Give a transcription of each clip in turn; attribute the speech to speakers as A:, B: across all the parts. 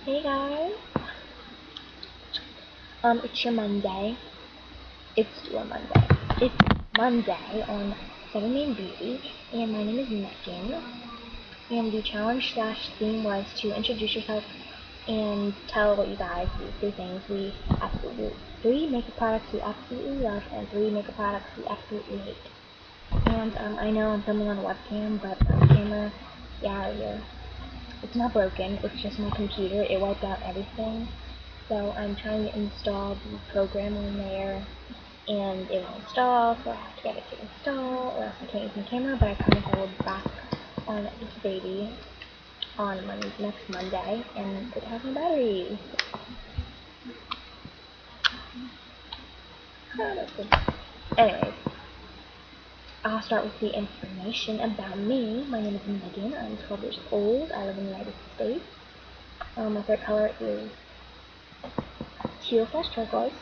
A: Hey guys, it's your Monday. It's your Monday. It's Monday on 7 Beauty, and my name is Megan. And the challenge slash theme was to introduce yourself and tell what you guys do. Three things we absolutely, three makeup products we absolutely love, and three makeup products we absolutely hate. And I know I'm filming on a webcam, but my camera, yeah, it's not broken. It's just my computer. It wiped out everything. So I'm trying to install the program on there, and it won't install, so I have to get it to install, or else I can't use my camera, but I promise I will be back on this baby on next Monday, and it has no batteries. Oh, that's good. Anyways, I'll start with the information about me. My name is Megan. I'm 12 years old. I live in the United States. My favorite color is teal slash turquoise,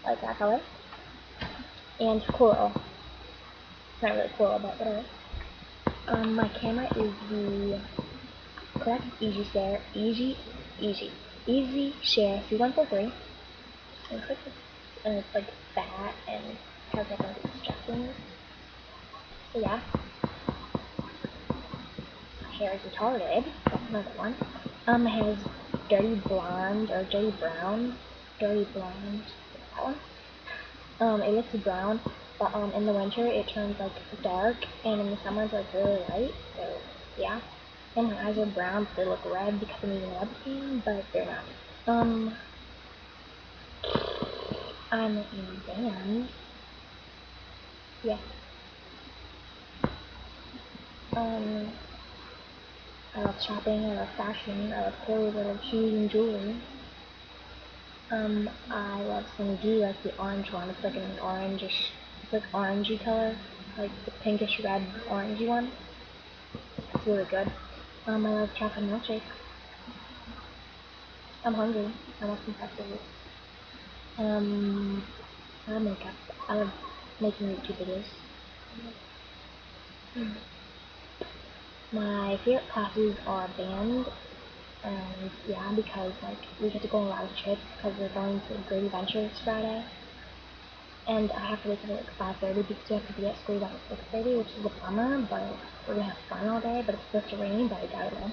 A: like that color, and coral. It's not really coral, but whatever. My camera is the Correct Easy Share C143. And it's like fat and has like a stressing. So yeah. My hair is retarded. That's another one. My hair is dirty blonde or dirty brown. Dirty blonde. That one. It looks brown, but in the winter it turns like dark, and in the summer it's like really light. So yeah. And my eyes are brown, so they look red because I'm using a webcam, but they're not. I'm in band. Yeah. Um, I love shopping, I love fashion, I love clothes, I love shoes and jewelry. I love Cindy, like the orange one. It's like an orangish, it's like orangey color, like the pinkish red orangey one. It's really good. I love chocolate milkshake. I'm hungry. I want some pretzels. I love makeup. I love making YouTube videos. My favorite classes are band, and yeah, because like we get to go on a lot of trips because we're going to Great Adventures Friday, and I have to wake up at like 5:30 because we have to be at school by 6:30, which is a bummer, but we're gonna have fun all day. But it's supposed to rain, but I doubt it will.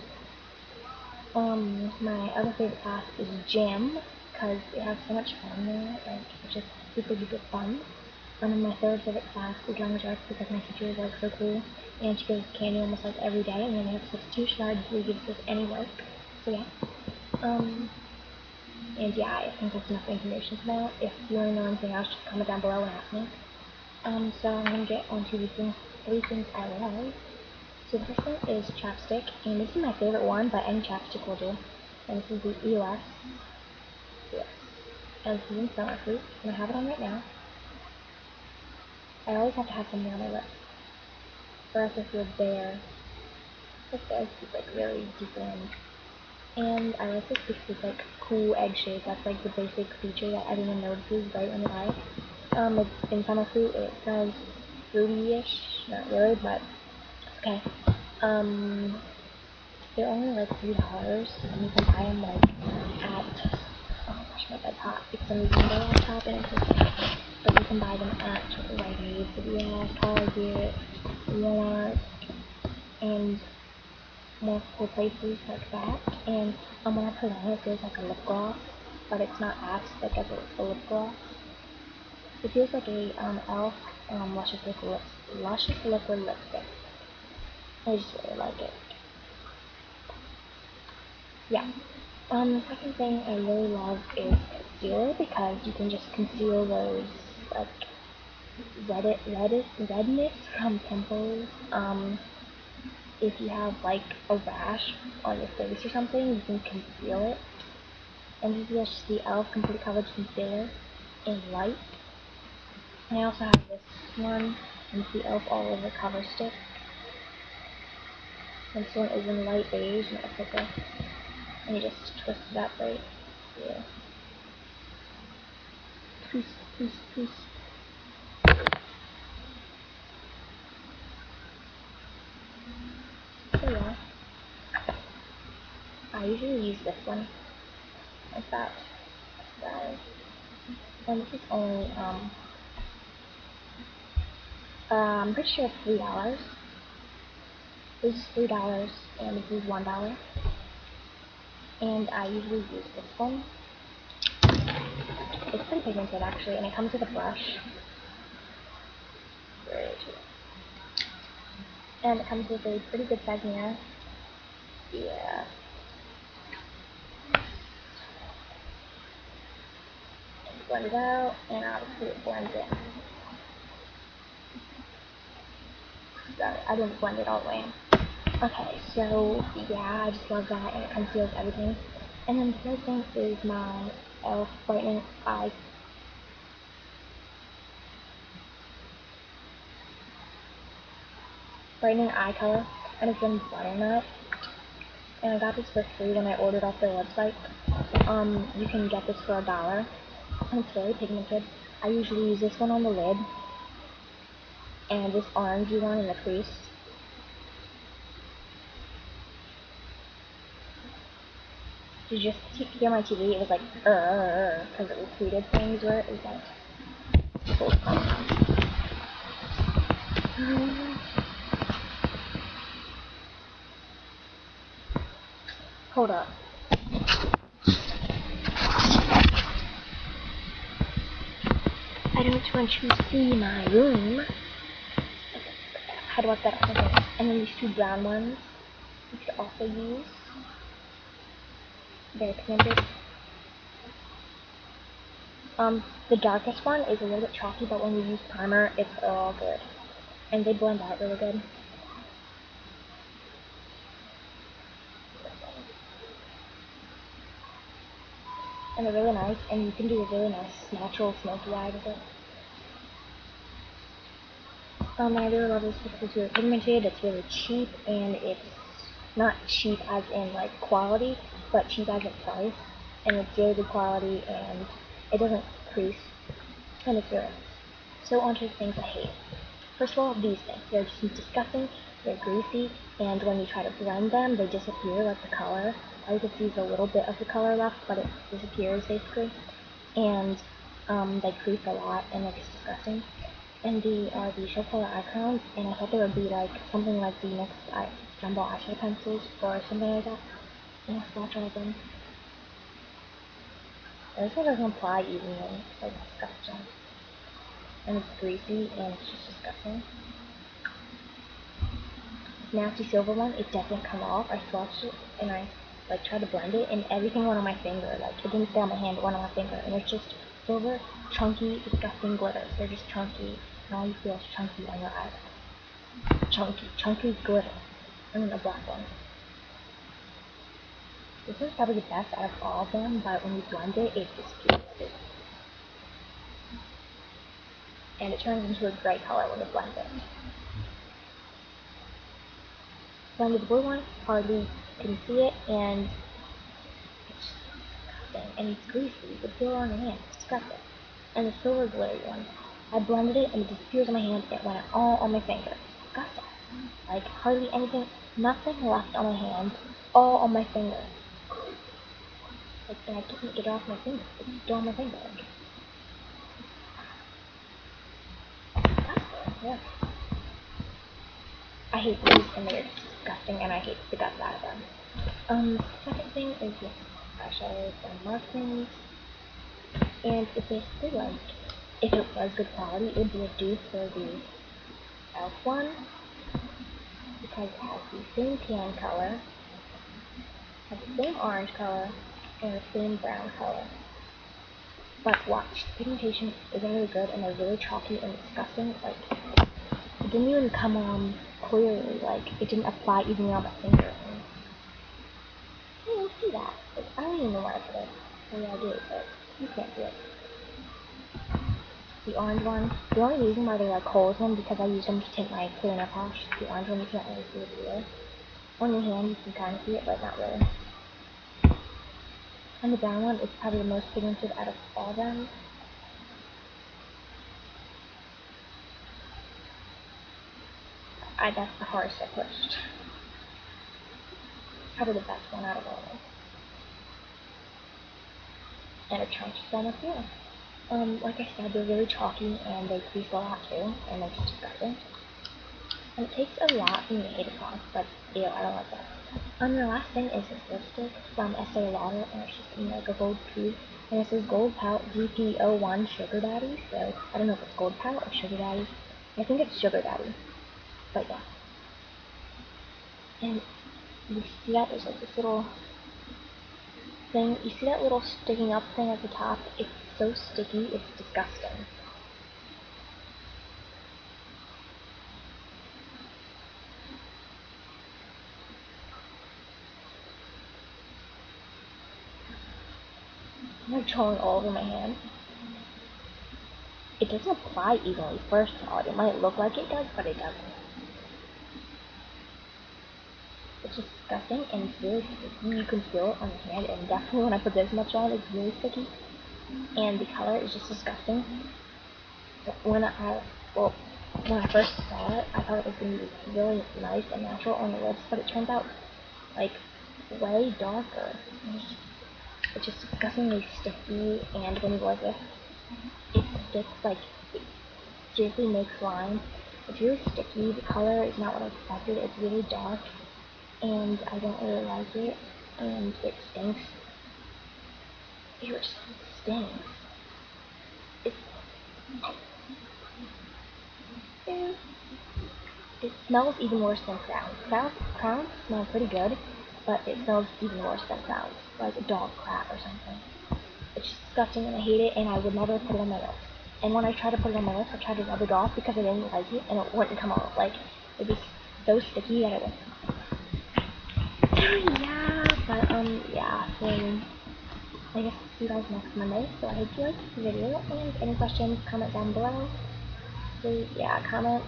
A: My other favorite class is gym because it has so much fun there, like it's just super duper fun. My third favorite class is language arts because my teacher is like so cool, and she gives us candy almost like every day, and then we have substitution hardly gives us any work. So yeah. And yeah, I think that's enough information for now. If you want to know anything else, just comment down below and ask me. So I'm gonna get onto the three things I love. So the first one is chapstick, and this is my favorite one, but any chapstick will do. And this is the EOS. Yes. And this is in Summer Fruit, and I have it on right now. I always have to have something on my lips, or else I feel bare. Like this is like really deformed. And I like this because it's like cool egg shape. That's like the basic feature that everyone notices right when they buy it. It's in Summer Fruit. It smells fruity-ish, not really, but okay. They're only like $3, and you can buy them like at, oh gosh, my bed's hot because I'm using my laptop and it's like, but you can buy them at Rite Aid, CVS, Target, Walmart, and multiple places like that. And when I put it on, it feels like a lip gloss, but it's not as thick as a lip gloss. It feels like a e.l.f. Luscious Liquid Lipstick. I just really like it. Yeah. The second thing I really love is concealer because you can just conceal those like redness from pimples. If you have like a rash on your face or something, you can conceal it. And this is just the e.l.f. Complete Coverage Concealer in light. And I also have this one, and it's the e.l.f. All Over Cover Stick. And this one is in light beige, and it looks like this. And you just twist it up right here. Twist. So yeah. I I usually use this one, like that, guys. And this is only, I'm pretty sure it's $3. This is $3, and this is $1. And I usually use this one. It's pretty pigmented actually, and it comes with a brush. And it comes with a pretty good size mirror. Yeah. Blend it out, and obviously it blends in. Sorry, I didn't blend it all the way in. Okay, so yeah, I just love that, and it conceals everything. And then the third thing is my e.l.f. brightening eye color, and it's in Butternut. And I got this for free when I ordered off their website. You can get this for $1, and it's very pigmented. I usually use this one on the lid, and this orangey one in the crease. Did you just hear my TV? It was like, because it repeated things where it was like, hold up. I don't want you to see my room. How do I set up? Okay. And then these two brown ones, you could also use. They're pigmented. The darkest one is a little bit chalky, but when you use primer, it's all good. And they blend out really good. And they're really nice, and you can do a really nice natural smoky eye with it. I really love this because it's really pigmented, it's really cheap, and it's not cheap as in like quality, but cheap as in price. And it's really good quality, and it doesn't crease, and it's really nice. So onto the things I hate. First of all, these things. They're just disgusting, they're greasy, and when you try to blend them, they disappear, like the color. All you can see is a little bit of the color left, but it disappears basically. And they crease a lot, and it's disgusting. And the show color eye crowns, and I thought they would be like something like the NYX jumbo eyeshadow pencils or something like that. And I swatch all of them. And this one doesn't apply evenly. It's like disgusting. And it's greasy, and it's just disgusting. This nasty silver one, it doesn't come off. I swatched it, and I like tried to blend it, and everything went on my finger. Like it didn't stay on my hand, it went on my finger, and it's just silver, chunky, disgusting glitter. They're just chunky, and all you feel is chunky on your eyes. Chunky glitter. And then the black one. This is probably the best out of all of them, but when you blend it, it disappears. And it turns into a gray color when you blend it. Blend the blue one, hardly can see it, and it's disgusting. And it's greasy. You can feel it on your hand. It's disgusting. And the silver glittery one, I blended it, and it disappears on my hand, and it went all on my finger. Disgusting. Like, hardly anything, nothing left on my hand, all on my finger. Like, and I can't get it off my finger. It's still on my finger. Yeah. I hate these, and they're disgusting, and I hate the guts out of them. Second thing is this eyeshadow from Markman's, and it's basically like, if it was good quality, it would be a dupe for the e.l.f. one, because it has the same tan color, has the same orange color, and the same brown color. But watch, the pigmentation isn't really good, and they're really chalky and disgusting. Like, it didn't even come on clearly. Like, it didn't apply evenly on my finger. And you don't see that. Like, I don't even know why I put it. Oh yeah, I did, but you can't see it. The orange one, the only reason why they like holes in because I use them to take my clear nail polish. The orange one, you can't really see it either. On your hand, you can kind of see it, but not really. And the brown one is probably the most pigmented out of all of them. That's the hardest I pushed. Probably the best one out of all of them. And it counts so much more. Like I said, they're really chalky and they crease a lot too, and it's disgusting. And it takes a lot for me to hate it on, but ew, I don't like that. The last thing is this lipstick from Estee Lauder, and it's just in like a gold tube. And it says Gold Pout GP01 Sugar Daddy, so I don't know if it's Gold Pout or Sugar Daddy. I think it's Sugar Daddy, but yeah. And you see that there's like this little thing, you see that little sticking up thing at the top? It's so sticky, it's disgusting. I'm like showing all over my hand. It doesn't apply evenly, first of all. It might look like it does, but it doesn't. It's just disgusting, and it's really sticky. You can feel it on your hand, and definitely when I put this much on, it's really sticky. And the color is just disgusting. When I first saw it, I thought it was going to be really nice and natural on the lips, but it turns out, like, way darker. It's just disgustingly sticky, and when you go like this, it sticks, like, it seriously makes lines. It's really sticky, the color is not what I expected, it's really dark, and I don't really like it, and it stinks. Ew, it just stinks. It, ew. It smells even worse than Crowns. Crowns smell pretty good, but it smells even worse than Crowns, like dog crap or something. It's disgusting and I hate it, and I would never put it on my lips. And when I tried to put it on my lips, I tried to rub it off because I didn't like it, and it wouldn't come off. Like, it was so sticky that it wouldn't. Yeah, but, yeah, so I guess see you guys next Monday. So I hope you liked the video, and any questions, comment down below. So, yeah, comment,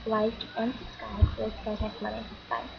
A: like, and subscribe. So see you guys next Monday. Bye.